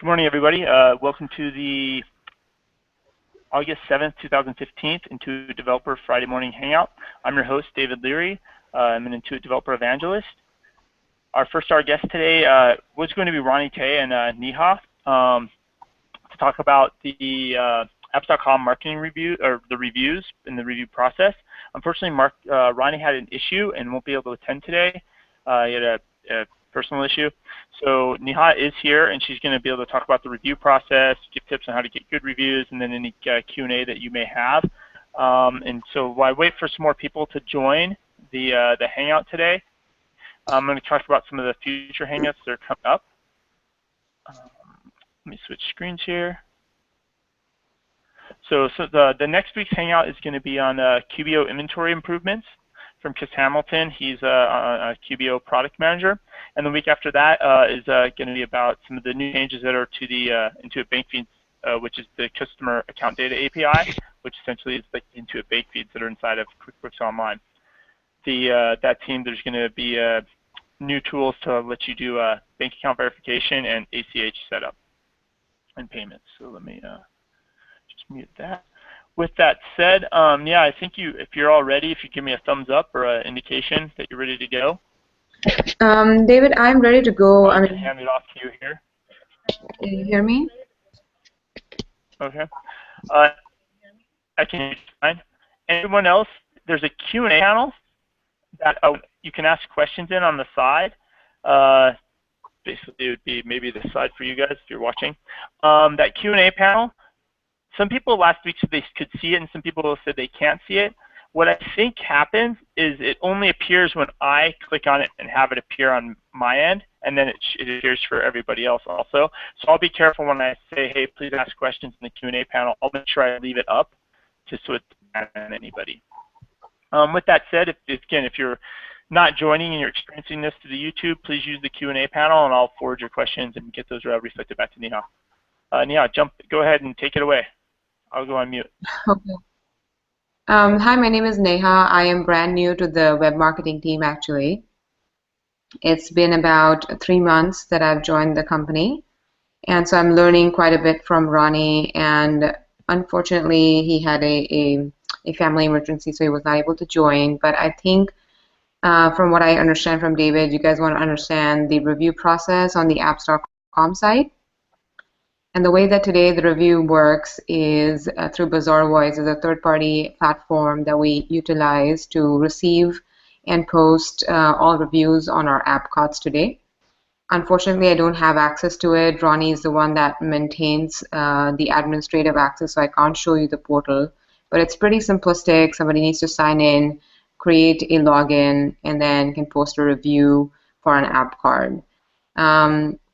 Good morning, everybody. Welcome to the August 7th, 2015 Intuit Developer Friday Morning Hangout. I'm your host, David Leary. I'm an Intuit Developer Evangelist. Our first guest today was going to be Ronnie Tay and Neha to talk about the apps.com marketing review, or the reviews in the review process. Unfortunately, Ronnie had an issue and won't be able to attend today. He had a personal issue. So Neha is here, and she's going to be able to talk about the review process, give tips on how to get good reviews, and then any Q&A that you may have. And so while I wait for some more people to join the Hangout today, I'm going to talk about some of the future Hangouts that are coming up. Let me switch screens here. So the next week's Hangout is going to be on QBO inventory improvements from Chris Hamilton. He's a QBO product manager. And the week after that is going to be about some of the new changes that are to the Intuit Bank Feeds, which is the Customer Account Data API, which essentially is the Intuit Bank Feeds that are inside of QuickBooks Online. That team, there's going to be new tools to let you do bank account verification and ACH setup and payments. So let me just mute that. With that said, yeah, I think if you're all ready, if you give me a thumbs up or an indication that you're ready to go. David, I'm ready to go. I can hand it off to you here. Can you hear me? Okay. I can hear you fine. Anyone else? There's a Q&A panel that you can ask questions in on the side. Basically, it would be maybe the side for you guys if you're watching. That Q&A panel. Some people last week said they could see it, and some people said they can't see it. What I think happens is it only appears when I click on it and have it appear on my end, and then it appears for everybody else also. So I'll be careful when I say, hey, please ask questions in the Q&A panel. I'll make sure I leave it up just so it's not on anybody. With that said, if you're not joining and you're experiencing this through the YouTube, please use the Q&A panel, and I'll forward your questions and get those reflected back to Neha. Neha, go ahead and take it away. I'll go on mute. Okay. Hi, my name is Neha. I am brand new to the web marketing team, actually. It's been about 3 months that I've joined the company, and so I'm learning quite a bit from Ronnie, and unfortunately he had a family emergency, so he was not able to join. But I think from what I understand from David, you guys want to understand the review process on the apps.com site. And the way that today the review works is through Bazaarvoice, is a third-party platform that we utilize to receive and post all reviews on our app cards today. Unfortunately, I don't have access to it. Ronnie is the one that maintains the administrative access, so I can't show you the portal. But it's pretty simplistic. Somebody needs to sign in, create a login, and then can post a review for an app card.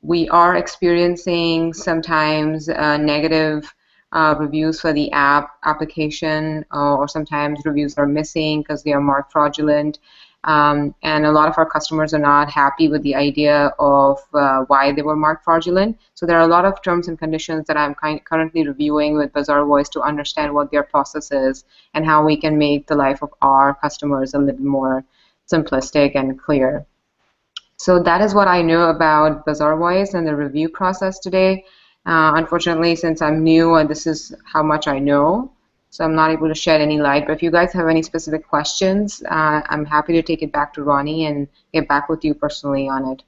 We are experiencing sometimes negative reviews for the application, or sometimes reviews are missing because they are marked fraudulent. And a lot of our customers are not happy with the idea of why they were marked fraudulent. So there are a lot of terms and conditions that I'm currently reviewing with Bazaarvoice to understand what their process is and how we can make the life of our customers a little more simplistic and clear. So that is what I know about Bazaarvoice and the review process today. Unfortunately, since I'm new, this is how much I know, so I'm not able to shed any light. But if you guys have any specific questions, I'm happy to take it back to Ronnie and get back with you personally on it.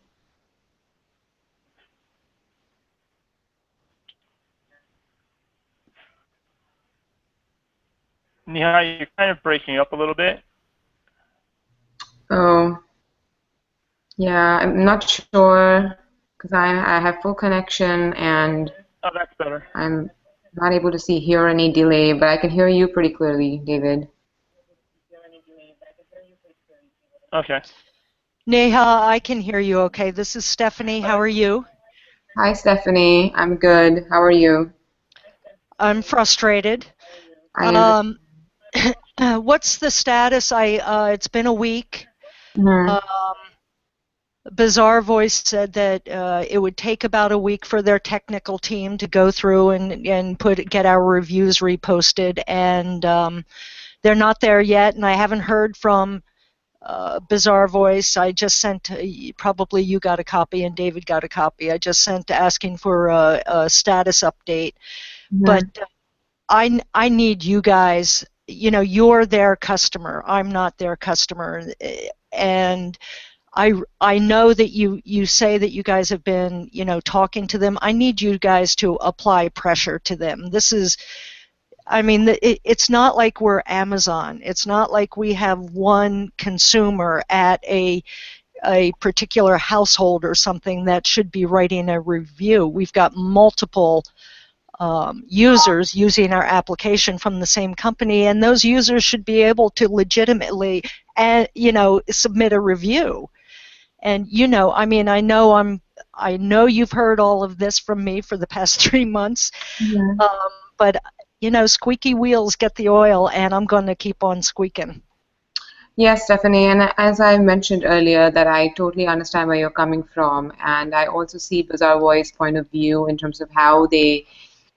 Neha, you're kind of breaking up a little bit. Oh. Yeah, I'm not sure because I have full connection and that's better. I'm not able to hear any delay, but I can hear you pretty clearly, David. Okay. Neha, I can hear you okay. This is Stephanie. How are you? Hi, Stephanie. I'm good. How are you? I'm frustrated. What's the status? It's been a week. Mm-hmm. Bazaarvoice said that it would take about a week for their technical team to go through and get our reviews reposted, and they're not there yet, and I haven't heard from Bizarre Voice. I just sent, probably you got a copy and David got a copy. I just sent asking for a status update. Mhm. But I need you guys, you're their customer. I'm not their customer. And I know that you say that you guys have been, talking to them. I need you guys to apply pressure to them. This is, I mean, it's not like we're Amazon. It's not like we have one consumer at a particular household or something that should be writing a review. We've got multiple users using our application from the same company, and those users should be able to legitimately, submit a review. And I mean, I know you've heard all of this from me for the past 3 months, Mhm. but squeaky wheels get the oil, and I'm going to keep on squeaking. Yes, Stephanie, and as I mentioned earlier, that I totally understand where you're coming from, and I also see Bizarre Voice point of view in terms of how they,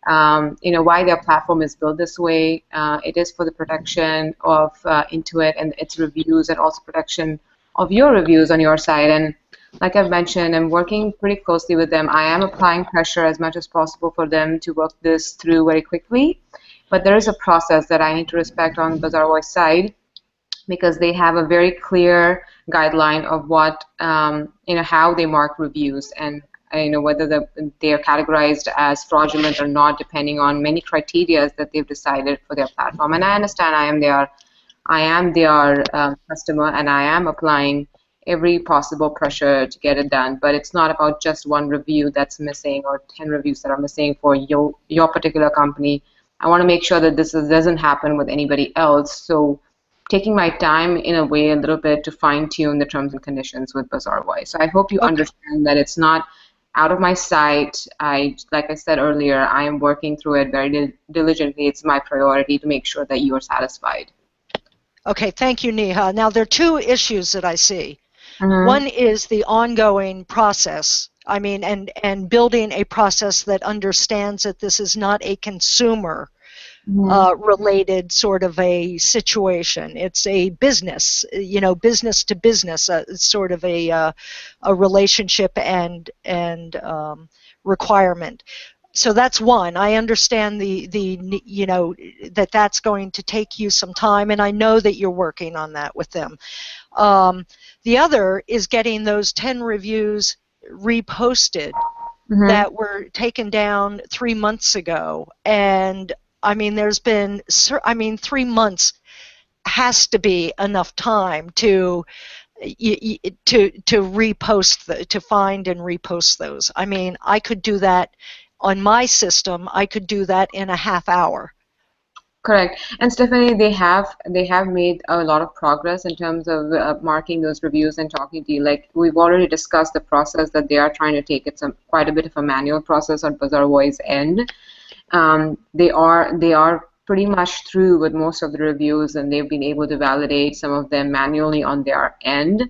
why their platform is built this way. It is for the protection of Intuit and its reviews, and also protection of your reviews on your side. And like I've mentioned, I'm working pretty closely with them. I am applying pressure as much as possible for them to work this through very quickly, but there is a process that I need to respect on Bizarre Voice side, because they have a very clear guideline of what, how they mark reviews, and whether they are categorized as fraudulent or not, depending on many criteria that they've decided for their platform. And I understand I am their customer, and I am applying every possible pressure to get it done. But it's not about just one review that's missing or 10 reviews that are missing for your particular company. I want to make sure that doesn't happen with anybody else. So taking my time in a way a little bit to fine tune the terms and conditions with Bizarre Voice. So I hope you understand that it's not out of my sight. Like I said earlier, I am working through it very diligently. It's my priority to make sure that you are satisfied. Okay, thank you, Neha. Now, there are two issues that I see. Mm-hmm. One is the ongoing process. I mean, and building a process that understands that this is not a consumer related sort of a situation. It's a business, business to business, sort of a relationship and requirement. So that's one. I understand that's going to take you some time, and I know that you're working on that with them. The other is getting those 10 reviews reposted that were taken down 3 months ago. And I mean, 3 months has to be enough time to repost, to find and repost those. I mean, I could do that on my system. I could do that in a half hour. Correct. And Stephanie, they have made a lot of progress in terms of marking those reviews and talking to you. Like, we've already discussed the process that they are trying to take. It's quite a bit of a manual process on Bizarre Voice end. They are pretty much through with most of the reviews, and they've been able to validate some of them manually on their end.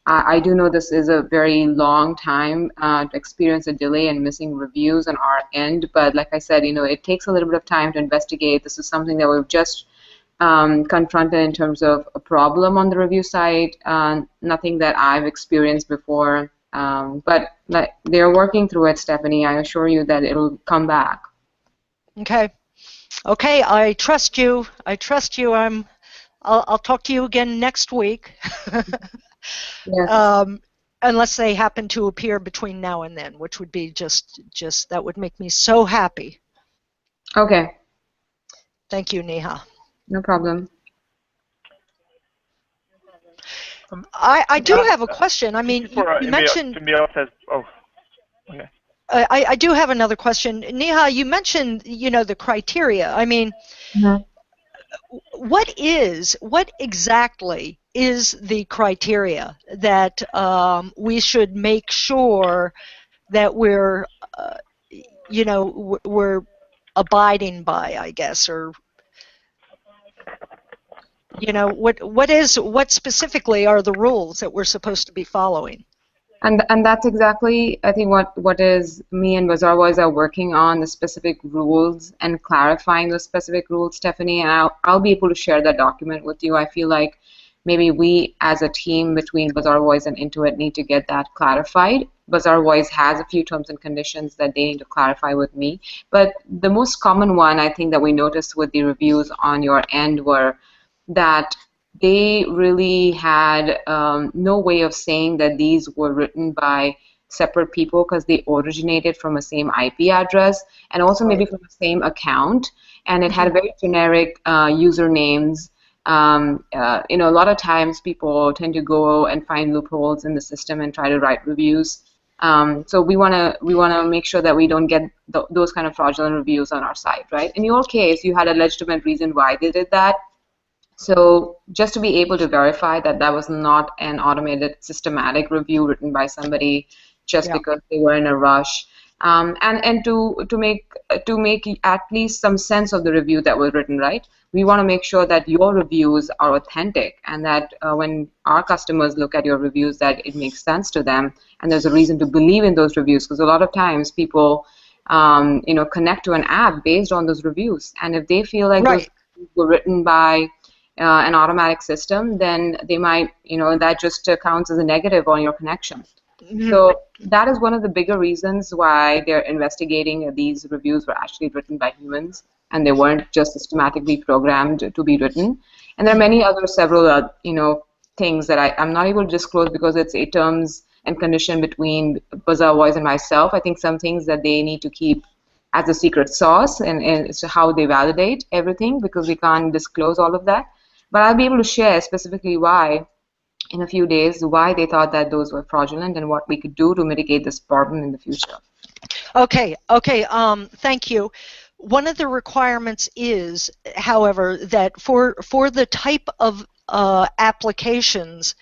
I do know this is a very long time to experience a delay and missing reviews on our end, but like I said, it takes a little bit of time to investigate. This is something that we've just confronted in terms of a problem on the review side, nothing that I've experienced before, but they're working through it, Stephanie. I assure you that it'll come back. Okay. Okay, I trust you. I'll talk to you again next week. Yes. Unless they happen to appear between now and then, which would be just that would make me so happy. Okay. Thank you, Neha. No problem. I do have a question. I mean, you mentioned. Okay. I do have another question. Neha, you mentioned, the criteria. I mean, what exactly is the criteria that we should make sure that we're abiding by, I guess, or what specifically are the rules that we're supposed to be following? And that's exactly, I think, what is me and Bizarre Voice are working on, the specific rules and clarifying those specific rules, Stephanie. And I'll be able to share that document with you. I feel like maybe we as a team between Bazaar Voice and Intuit need to get that clarified. Bazaar Voice has a few terms and conditions that they need to clarify with me. But the most common one I think that we noticed with the reviews on your end were that they really had no way of saying that these were written by separate people because they originated from the same IP address and also maybe from the same account, and it had very generic usernames. A lot of times people tend to go and find loopholes in the system and try to write reviews. So we wanna make sure that we don't get those kind of fraudulent reviews on our site, right? In your case, you had a legitimate reason why they did that. So just to be able to verify that that was not an automated systematic review written by somebody just because they were in a rush, and to make at least some sense of the review that was written, right? We want to make sure that your reviews are authentic and that when our customers look at your reviews that it makes sense to them and there's a reason to believe in those reviews, because a lot of times people connect to an app based on those reviews, and if they feel like those reviews were written by an automatic system, then they might, that just counts as a negative on your connection. So that is one of the bigger reasons why they're investigating these reviews were actually written by humans and they weren't just systematically programmed to be written. And there are many other several things that I'm not able to disclose because it's a terms and condition between Bazaar Voice and myself. I think some things that they need to keep as a secret sauce and as to how they validate everything, because we can't disclose all of that. But I'll be able to share specifically why in a few days why they thought that those were fraudulent and what we could do to mitigate this problem in the future. Okay, thank you. One of the requirements is, however, that for the type of applications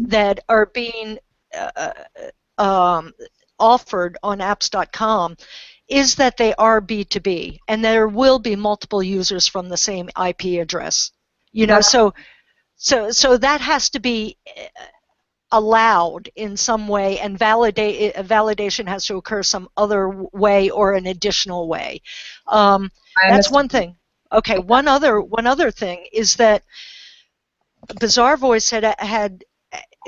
that are being offered on apps.com is that they are B2B and there will be multiple users from the same IP address. So that has to be allowed in some way, and validation has to occur some other way or an additional way. That's one thing. Okay, one other thing is that Bazaar Voice had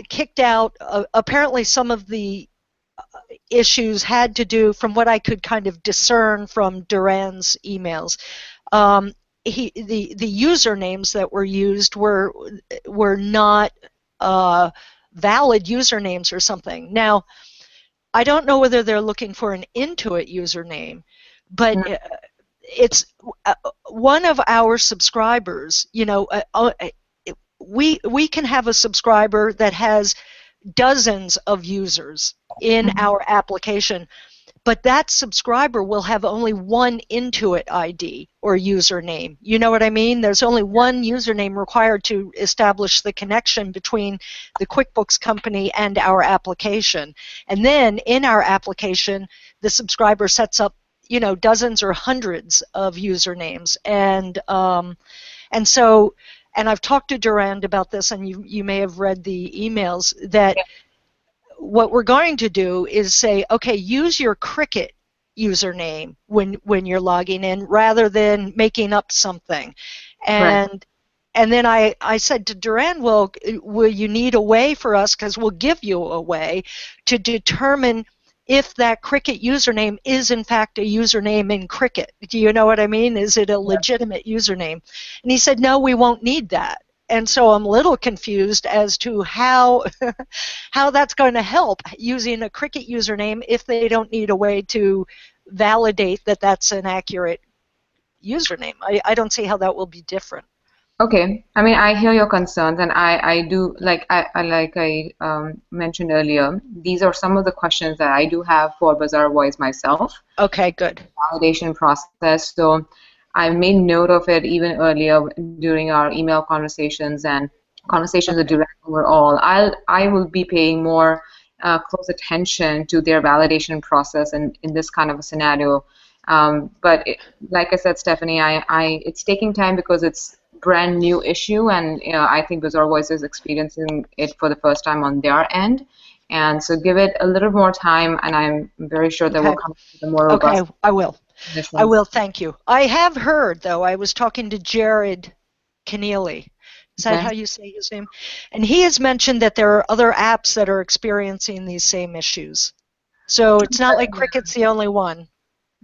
kicked out. Apparently, some of the issues had to do, from what I could kind of discern from Duran's emails. The usernames that were used were not valid usernames or something. Now, I don't know whether they're looking for an Intuit username, but it's one of our subscribers. We can have a subscriber that has dozens of users in our application, but that subscriber will have only one Intuit ID or username. You know what I mean? There's only one username required to establish the connection between the QuickBooks company and our application. And then in our application, the subscriber sets up, dozens or hundreds of usernames. And I've talked to Durand about this, and you may have read the emails that what we're going to do is say, okay, use your Cricut username when you're logging in rather than making up something. And then I said to Durand, well, will you need a way for us, because we'll give you a way to determine if that Cricut username is in fact a username in Cricut. Do you know what I mean? Is it a legitimate username? And he said, no, we won't need that. And so I'm a little confused as to how that's going to help using a Cricut username if they don't need a way to validate that that's an accurate username. I don't see how that will be different. Okay, I mean, I hear your concerns, and I do, like I mentioned earlier, these are some of the questions that I do have for Bazaar Voice myself. Okay, good. Validation process. So I made note of it even earlier during our email conversations and conversations with Durand overall. I will be paying more close attention to their validation process in this kind of a scenario. But like I said, Stephanie, it's taking time because it's brand new issue, and I think Bazaar Voice is experiencing it for the first time on their end. And so give it a little more time, and I'm very sure that we'll come up with a more robust. Okay, I will. I will, thank you. I have heard, though, I was talking to Jared Keneally, Is that how you say his name? And he has mentioned that there are other apps that are experiencing these same issues. So it's not like Cricket's the only one.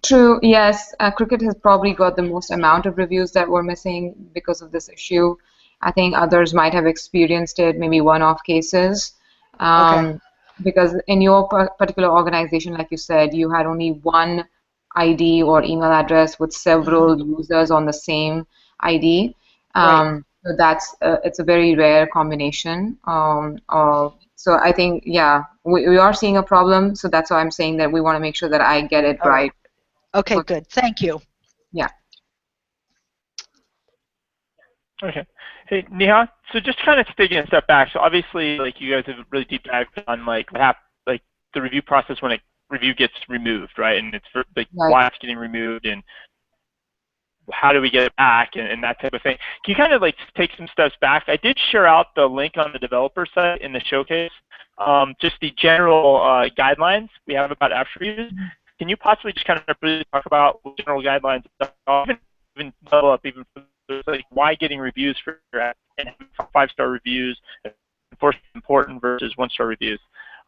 True, yes. Cricket has probably got the most amount of reviews that were missing because of this issue. I think others might have experienced it, maybe one-off cases. Okay. Because in your particular organization, like you said, you had only one ID or email address with several users on the same ID. Right. So that's it's a very rare combination. So I think, yeah, we are seeing a problem. So that's why I'm saying that we want to make sure that I get it All right. right. Okay, good. Thank you. Yeah. Okay. Hey, Neha, so just kind of taking a step back. So obviously, like you guys have really deep dived on like like the review process when a review gets removed, right? And it's for, like Right. why it's getting removed and how do we get it back and that type of thing. Can you kind of like take some steps back? I did share out the link on the developer site in the showcase, just the general guidelines we have about app reviews. Can you possibly just kind of really talk about what general guidelines, even level up even like why getting reviews for your app and 5-star reviews, important versus 1-star reviews?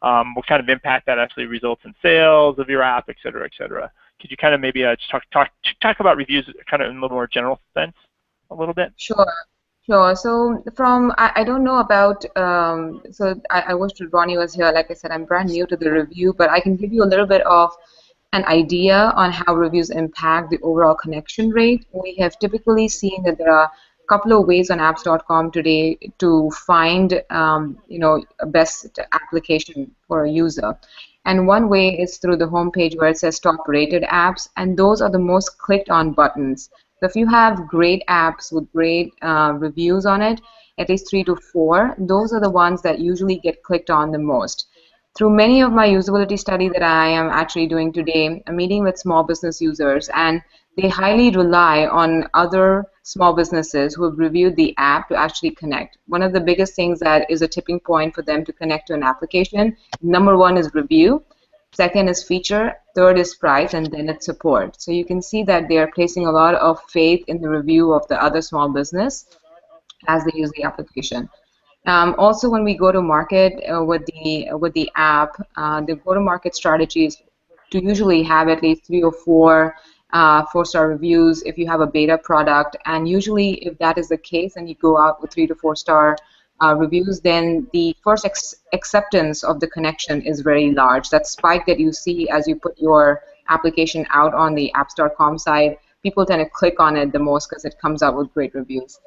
What kind of impact that actually results in sales of your app, et cetera, et cetera. Could you kind of maybe just talk about reviews kind of in a little more general sense a little bit? Sure. Sure. So I don't know about, so I wish Ronnie was here. Like I said, I'm brand new to the review, but I can give you a little bit of an idea on how reviews impact the overall connection rate. We have typically seen that there are a couple of ways on apps.com today to find, a best application for a user. And one way is through the homepage where it says top rated apps, and those are the most clicked on buttons. So if you have great apps with great reviews on it, at least 3 to 4, those are the ones that usually get clicked on the most. Through many of my usability study that I am actually doing today, I'm meeting with small business users, and they highly rely on other small businesses who have reviewed the app to actually connect. One of the biggest things that is a tipping point for them to connect to an application, number one is review, second is feature, third is price, and then it's support. So you can see that they are placing a lot of faith in the review of the other small business as they use the application. Also, when we go to market with the app, the go-to-market strategy is to usually have at least 3 or 4 4-star reviews if you have a beta product. And usually, if that is the case, and you go out with 3 to 4-star reviews, then the first acceptance of the connection is very large. That spike that you see as you put your application out on the apps.com site, people tend to click on it the most because it comes out with great reviews.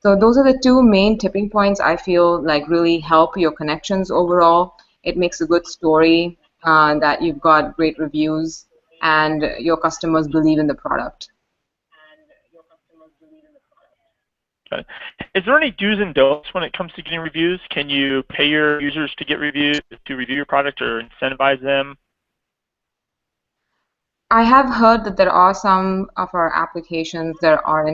So those are the two main tipping points I feel like really help your connections overall. It makes a good story that you've got great reviews and your customers believe in the product. Okay. Is there any do's and don'ts when it comes to getting reviews? Can you pay your users to get reviews, to review your product, or incentivize them? I have heard that there are some of our applications that are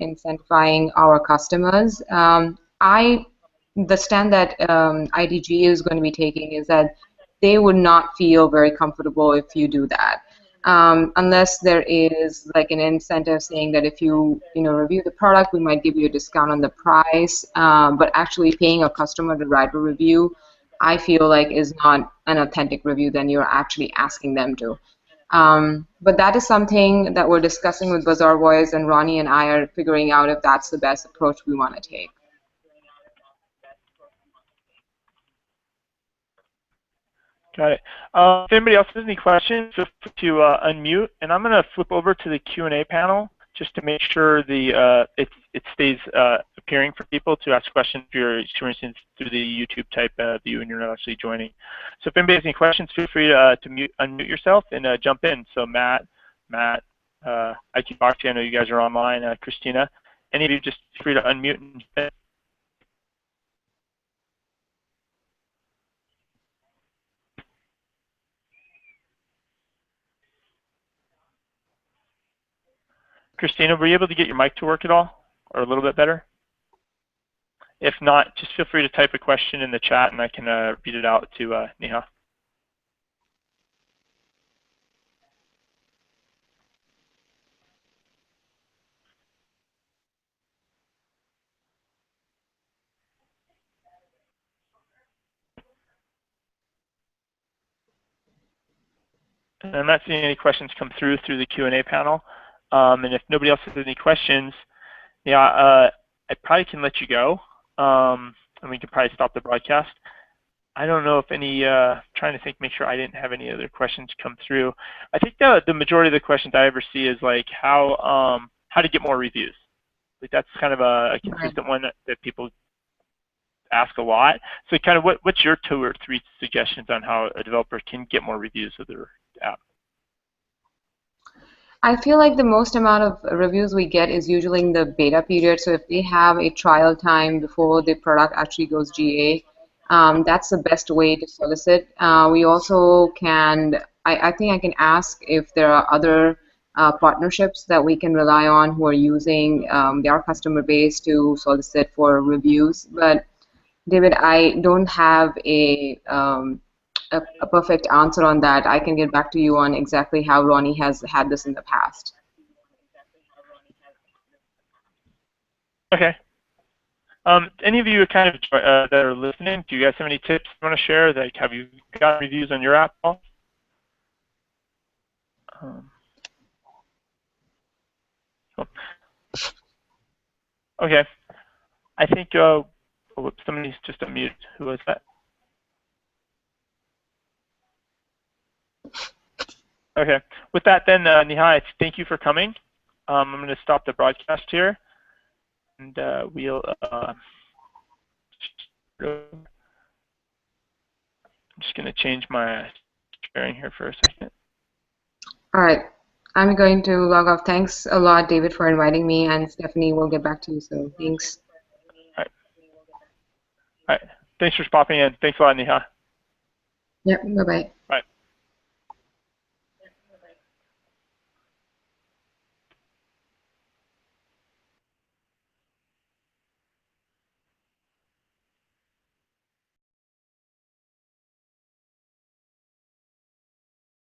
incentivizing our customers. The stand that IDG is going to be taking is that they would not feel very comfortable if you do that, unless there is like an incentive saying that if you review the product, we might give you a discount on the price. But actually paying a customer to write a review, I feel like is not an authentic review. Then you're actually asking them to. But that is something that we're discussing with Bazaar Boys, and Ronnie and I are figuring out if that's the best approach we want to take. Got it. If anybody else has any questions, feel free to unmute, and I'm going to flip over to the Q&A panel just to make sure it stays appearing for people to ask questions if you're experiencing through the YouTube type view and you're not actually joining. So if anybody has any questions, feel free to unmute yourself and jump in. So Matt, IQ Boxy, I know you guys are online. Christina, any of you just feel free to unmute and jump in. Christina, were you able to get your mic to work at all, or a little bit better? If not, just feel free to type a question in the chat and I can read it out to Neha. And I'm not seeing any questions come through the Q&A panel. And if nobody else has any questions, yeah, I probably can let you go, and we can probably stop the broadcast. I don't know if any, trying to think, make sure I didn't have any other questions come through. I think the majority of the questions I ever see is like how to get more reviews. Like that's kind of a consistent one that people ask a lot. So kind of what's your 2 or 3 suggestions on how a developer can get more reviews of their app? I feel like the most amount of reviews we get is usually in the beta period. So if they have a trial time before the product actually goes GA, that's the best way to solicit. We also can, I think I can ask if there are other partnerships that we can rely on who are using their customer base to solicit for reviews. But David, I don't have a perfect answer on that. I can get back to you on exactly how Ronnie has had this in the past. Okay. Any of you kind of that are listening, do you guys have any tips you want to share? Like, have you got reviews on your app, Paul? Cool. Okay. I think whoops, somebody's just unmuted. Who was that? Okay. With that, then, Nihai, thank you for coming. I'm going to stop the broadcast here, and we'll. I'm just going to change my sharing here for a second. All right. I'm going to log off. Thanks a lot, David, for inviting me, and Stephanie will get back to you soon. Thanks. All right. All right. Thanks for popping in. Thanks a lot, Nihai. Yep. Bye-bye. Bye.